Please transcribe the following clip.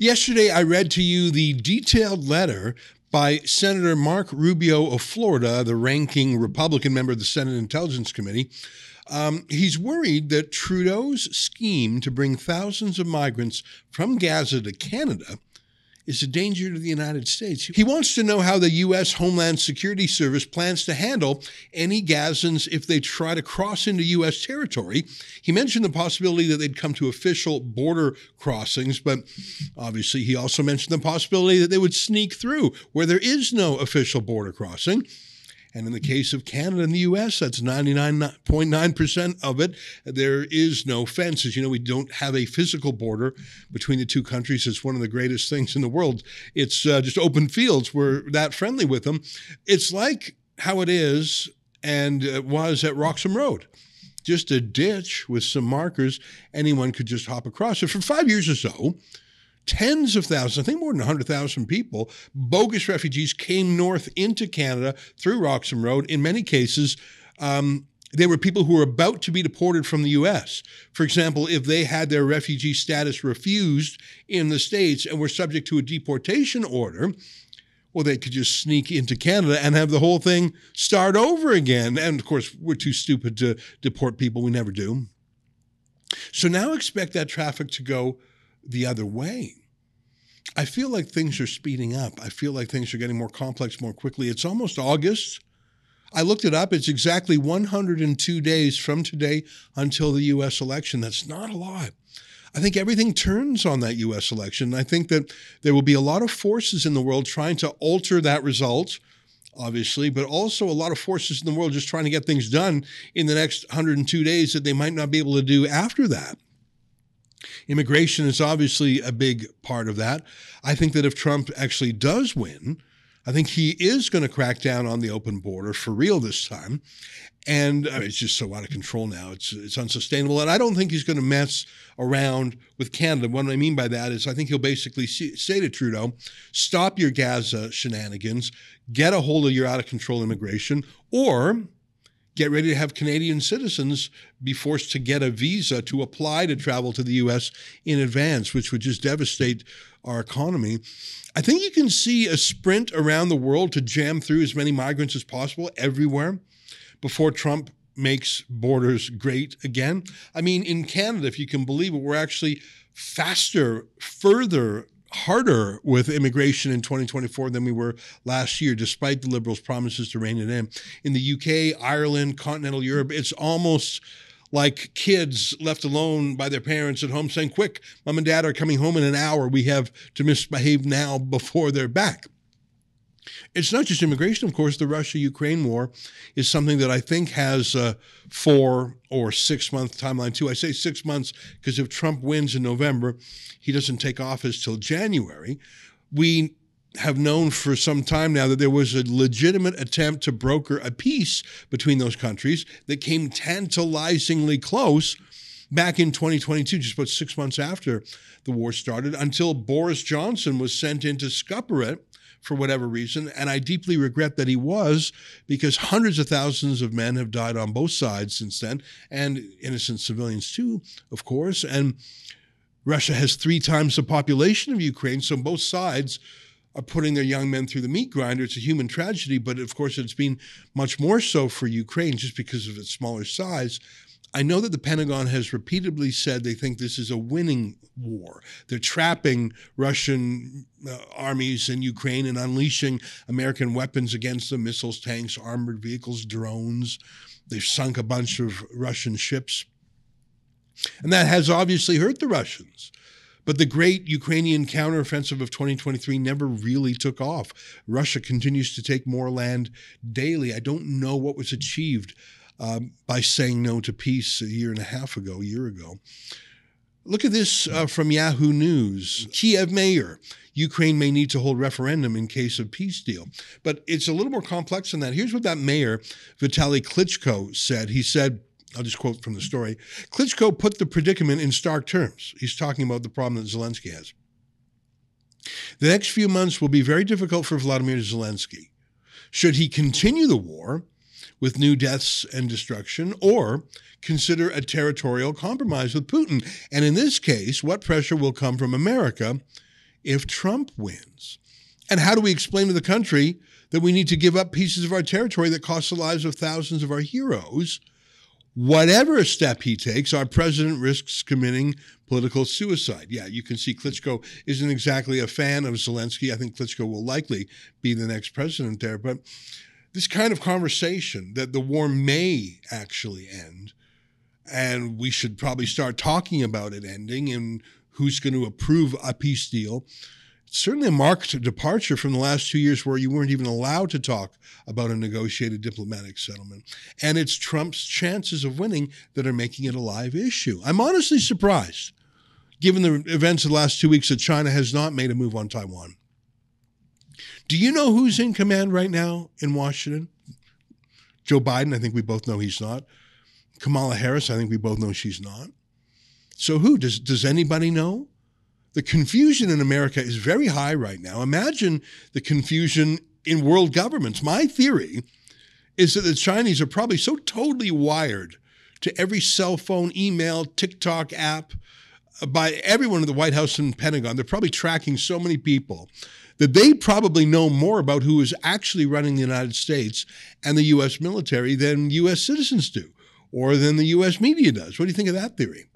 Yesterday, I read to you the detailed letter by Senator Marco Rubio of Florida, the ranking Republican member of the Senate Intelligence Committee. He's worried that Trudeau's scheme to bring thousands of migrants from Gaza to Canada is a danger to the United States. He wants to know how the U.S. Homeland Security Service plans to handle any Gazans if they try to cross into U.S. territory. He mentioned the possibility that they'd come to official border crossings, but obviously he also mentioned the possibility that they would sneak through where there is no official border crossing. And in the case of Canada and the U.S., that's 99.9% of it. There is no fence. As you know, we don't have a physical border between the two countries. It's one of the greatest things in the world. It's just open fields. We're that friendly with them. It's like how it is and was at Roxham Road. Just a ditch with some markers. Anyone could just hop across it. For 5 years or so, tens of thousands, I think more than 100,000 people, bogus refugees came north into Canada through Roxham Road. In many cases, they were people who were about to be deported from the U.S. For example, if they had their refugee status refused in the States and were subject to a deportation order, well, they could just sneak into Canada and have the whole thing start over again. And of course, we're too stupid to deport people. We never do. So now expect that traffic to go the other way. I feel like things are speeding up. I feel like things are getting more complex more quickly. It's almost August. I looked it up. It's exactly 102 days from today until the U.S. election. That's not a lot. I think everything turns on that U.S. election. I think that there will be a lot of forces in the world trying to alter that result, obviously, but also a lot of forces in the world just trying to get things done in the next 102 days that they might not be able to do after that. Immigration is obviously a big part of that. I think that if Trump actually does win, I think he is going to crack down on the open border for real this time. And it's just so out of control now. It's unsustainable. And I don't think he's going to mess around with Canada. What I mean by that is I think he'll basically say to Trudeau, stop your Gaza shenanigans, get a hold of your out-of-control immigration, or get ready to have Canadian citizens be forced to get a visa to apply to travel to the U.S. in advance, which would just devastate our economy. I think you can see a sprint around the world to jam through as many migrants as possible everywhere before Trump makes borders great again. I mean, in Canada, if you can believe it, we're actually faster, further, harder with immigration in 2024 than we were last year, despite the Liberals' promises to rein it in. In the UK, Ireland, continental Europe, it's almost like kids left alone by their parents at home saying, quick, mom and dad are coming home in an hour. We have to misbehave now before they're back. It's not just immigration, of course. The Russia-Ukraine war is something that I think has a 4 or 6 month timeline too. I say 6 months because if Trump wins in November, he doesn't take office till January. We have known for some time now that there was a legitimate attempt to broker a peace between those countries that came tantalizingly close back in 2022, just about 6 months after the war started, until Boris Johnson was sent in to scupper it for whatever reason. And I deeply regret that he was, because hundreds of thousands of men have died on both sides since then, and innocent civilians too, of course. And Russia has 3 times the population of Ukraine, so both sides are putting their young men through the meat grinder. It's a human tragedy, but of course it's been much more so for Ukraine just because of its smaller size. I know that the Pentagon has repeatedly said they think this is a winning war. They're trapping Russian armies in Ukraine and unleashing American weapons against them, missiles, tanks, armored vehicles, drones. They've sunk a bunch of Russian ships. And that has obviously hurt the Russians. But the great Ukrainian counteroffensive of 2023 never really took off. Russia continues to take more land daily. I don't know what was achieved by saying no to peace a year ago. Look at this from Yahoo News. Kiev mayor, Ukraine may need to hold referendum in case of peace deal. But it's a little more complex than that. Here's what that mayor, Vitaly Klitschko, said. He said, I'll just quote from the story, Klitschko put the predicament in stark terms. He's talking about the problem that Zelensky has. The next few months will be very difficult for Vladimir Zelensky. Should he continue the war with new deaths and destruction, or consider a territorial compromise with Putin? And in this case, what pressure will come from America if Trump wins? And how do we explain to the country that we need to give up pieces of our territory that cost the lives of thousands of our heroes? Whatever step he takes, our president risks committing political suicide. Yeah, you can see Klitschko isn't exactly a fan of Zelensky. I think Klitschko will likely be the next president there. But this kind of conversation that the war may actually end, and we should probably start talking about it ending and who's going to approve a peace deal, it's certainly a marked departure from the last 2 years where you weren't even allowed to talk about a negotiated diplomatic settlement. And it's Trump's chances of winning that are making it a live issue. I'm honestly surprised, given the events of the last 2 weeks, that China has not made a move on Taiwan. Do you know who's in command right now in Washington? Joe Biden, I think we both know he's not. Kamala Harris, I think we both know she's not. So who? Does anybody know? The confusion in America is very high right now. Imagine the confusion in world governments. My theory is that the Chinese are probably so totally wired to every cell phone, email, TikTok app by everyone in the White House and Pentagon. They're probably tracking so many people that they probably know more about who is actually running the United States and the U.S. military than U.S. citizens do, or than the U.S. media does. What do you think of that theory?